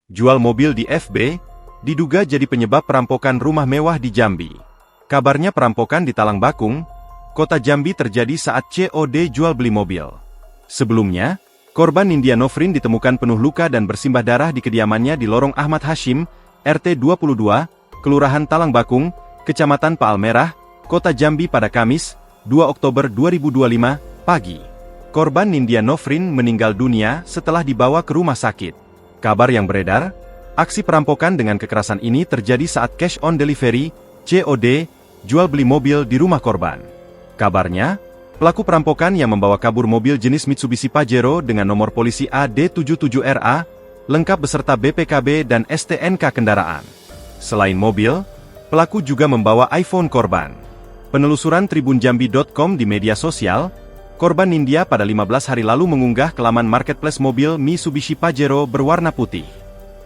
jual mobil di FB, diduga jadi penyebab perampokan rumah mewah di Jambi. Kabarnya perampokan di Talang Bakung, Kota Jambi terjadi saat COD jual beli mobil. Sebelumnya, korban Nindya Nofrin ditemukan penuh luka dan bersimbah darah di kediamannya di Lorong Ahmad Hashim, RT 22, Kelurahan Talang Bakung, Kecamatan Palmerah, Kota Jambi pada Kamis, 2 Oktober 2025, pagi. Korban Nindya Nofrin meninggal dunia setelah dibawa ke rumah sakit. Kabar yang beredar, aksi perampokan dengan kekerasan ini terjadi saat cash on delivery, COD, jual beli mobil di rumah korban. Kabarnya, pelaku perampokan yang membawa kabur mobil jenis Mitsubishi Pajero dengan nomor polisi AD77RA, lengkap beserta BPKB dan STNK kendaraan. Selain mobil, pelaku juga membawa iPhone korban. Penelusuran tribunjambi.com di media sosial, korban Nindya pada 15 hari lalu mengunggah ke laman marketplace mobil Mitsubishi Pajero berwarna putih.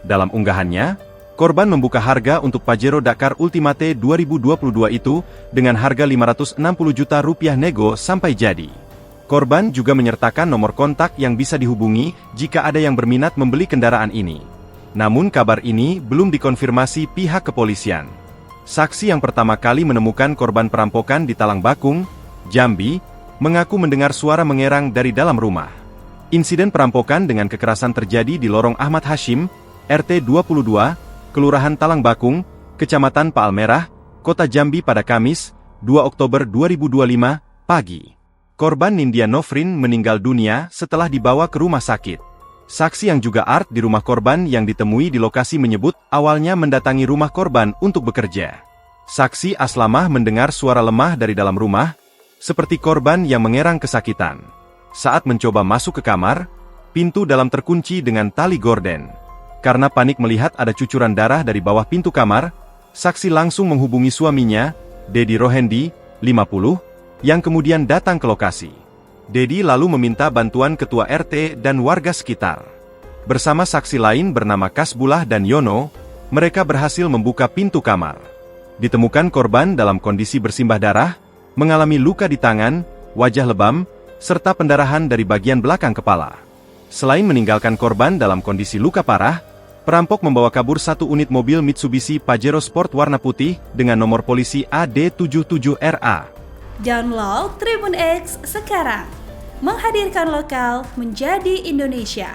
Dalam unggahannya, korban membuka harga untuk Pajero Dakar Ultimate 2022 itu dengan harga Rp560 juta nego sampai jadi. Korban juga menyertakan nomor kontak yang bisa dihubungi jika ada yang berminat membeli kendaraan ini. Namun kabar ini belum dikonfirmasi pihak kepolisian. Saksi yang pertama kali menemukan korban perampokan di Talang Bakung, Jambi, mengaku mendengar suara mengerang dari dalam rumah. Insiden perampokan dengan kekerasan terjadi di Lorong Ahmad Hashim, RT 22, Kelurahan Talang Bakung, Kecamatan Palmerah, Kota Jambi pada Kamis, 2 Oktober 2025, pagi. Korban Nindya Nofrin meninggal dunia setelah dibawa ke rumah sakit. Saksi yang juga art di rumah korban yang ditemui di lokasi menyebut awalnya mendatangi rumah korban untuk bekerja. Saksi Aslamah mendengar suara lemah dari dalam rumah, seperti korban yang mengerang kesakitan. Saat mencoba masuk ke kamar, pintu dalam terkunci dengan tali gorden. Karena panik melihat ada cucuran darah dari bawah pintu kamar, saksi langsung menghubungi suaminya, Dedi Rohendi, 50, yang kemudian datang ke lokasi. Dedi lalu meminta bantuan ketua RT dan warga sekitar. Bersama saksi lain bernama Kasbullah dan Yono, mereka berhasil membuka pintu kamar. Ditemukan korban dalam kondisi bersimbah darah, mengalami luka di tangan, wajah lebam, serta pendarahan dari bagian belakang kepala. Selain meninggalkan korban dalam kondisi luka parah, perampok membawa kabur satu unit mobil Mitsubishi Pajero Sport warna putih dengan nomor polisi AD77RA. Download Tribun X sekarang, menghadirkan lokal menjadi Indonesia.